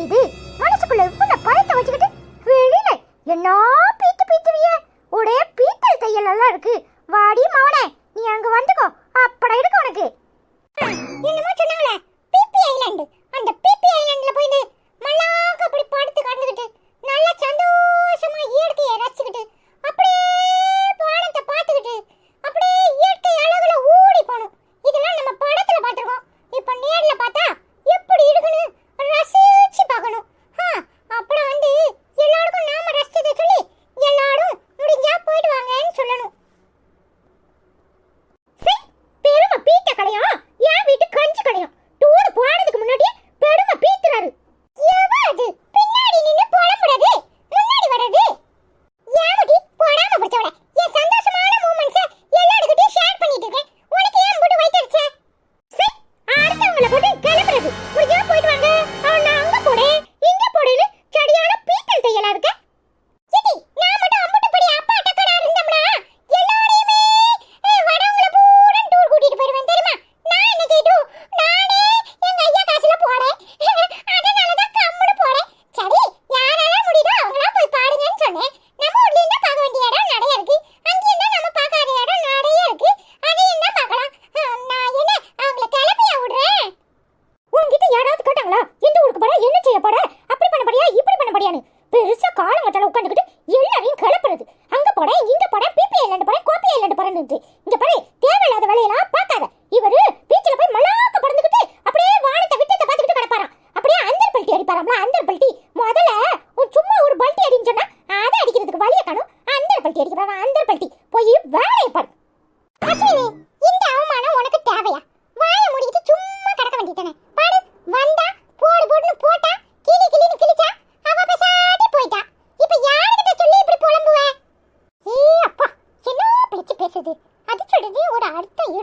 இது? மனசுக்குள்ள இவ்வளவு பயத்தை வச்சுக்கிட்டு வெளியில என்ன பீத்து பீத்துவியே? ஒரே பீத்தல் தையல் எல்லாம் இருக்கு. வாடி மவனே, நீ அங்க வந்துக்கோ, அப்பட இருக்கு உனக்கு. என்னமோ சொன்னாங்களே பிபி ஐலாண்ட், அந்த பிபி ஐலாண்ட்ல போய் மல்லாக்க அப்படி படுத்து கடந்துக்கிட்டு நல்லா சந்தோஷமா இயற்கையை ரசிச்சுக்கிட்டு அப்படியே வானத்தை பார்த்துக்கிட்டு அப்படியே இயற்கை அழகுல ஓடி போகணும். இதெல்லாம் நம்ம படத்துல பார்த்திருக்கோம். இப்ப நேர்ல பார்த்தா எப்படி இருக்குன்னு ரசிச்சு பார்க்கணும். அப்புறம் எல்லாருக்கும் நாம ரசிச்சதை சொல்லி எல்லாரும் முடிஞ்சா போயிட்டு வாங்கன்னு சொல்லணும். பெருமை பீத்த கடையும் என் வீட்டு கஞ்சி கடையும் டூர் போனதுக்கு முன்னாடி பெருமை பீத்துறாரு. அது பின்னாடி நின்னு புலம்புறது, முன்னாடி வர்றது. ஏமுடி போடாம பிடிச்சவள, என் சந்தோஷமான மூமெண்ட்ஸை எல்லாருக்கிட்டையும் ஷேர் பண்ணிட்டு இருக்கேன். உனக்கு ஏன் போட்டு வைத்தடிச்ச? அடுத்தவங்கள போட்டு கிளம்புறது. முடிஞ்சா போயிட்டு வாங்க, நான் அங்க போறேன் இங்க போறேன்னு சரியான பீத்தல் தையலா இருக்க. நான் மட்டும் அம்புட்டுப்படி அப்பா டக்கடா இருந்தோம்னா எல்லாரையுமே வரவங்கள பூரா டூர் கூட்டிட்டு போயிடுவேன் தெரியுமா? நான் என்ன செய்யட்டும்? நானே எங்க ஐயா காசுல போறேன், அதனாலதான் கம்முன்னு போறேன். சரி, யாரெல்லாம் முடியுதோ அவங்களா போய் பாடுங்கன்னு சொன்னேன். நம்ம ஊர்ல என்ன பார்க்க வேண்டிய இடம் நிறைய இருக்கு, அங்கேயும் தான் நம்ம பார்க்காத இடம் நிறைய இருக்கு, அதையும் தான் பார்க்கலாம். நான் என்ன அவங்கள கிளப்பியா விடுறேன்? உன்கிட்ட யாராவது கேட்டாங்களா எந்த ஊருக்கு போற, என்ன செய்ய போற, அப்படி பண்ண போறியா இப்படி பண்ண போறியான்னு? பெருசா காலங்கட்டால உட்காந்துக்கிட்டு எல்லாரையும் கிளப்புறது. அங்க போறேன் இங்க போறேன், பிபி ஐலாண்ட் போறேன், கோபி ஐலாண்ட் போறேன்னு. இங்க பாரு, தேவையில்லாத வேலையெல்லாம் பார்க்காத. இவரு பீச்சில போய் மலாக்க பறந்துக்கிட்டு அப்படியே வானத்தை விட்டத்தை பார்த்துக்கிட்டு கிடப்பாராம். அப்படியே அந்தர் பல்ட்டி அடிப்பாராம்ல, அந்தர் பல்ட்டி. முதல்ல சும்மா ஒரு பல்ட்டி அடின்னு சொன்னா அதை அடிக்கிறதுக்கு வழியை காணும். அந்தர் பல்ட்டி அடிக்கிறாரா, அந்தர் பல்ட்டி. போய் வேலையை பாரு. அஸ்வினி, இந்த அவமானம் உனக்கு தேவையா? வாயை மூடிக்கிட்டு சும்மா கிடக்க வேண்டியதானே? பாரு, வந்தா போடு போடுன்னு போட்டா, கிளி கிளின்னு கிழிச்சா, அவ பேசாட்டி போயிட்டா. இப்ப யாருக்கிட்ட சொல்லி இப்படி புலம்புவ? அப்பா, என்ன பேச்சு பேசுது? அது சொல்றது ஒரு அர்த்தம்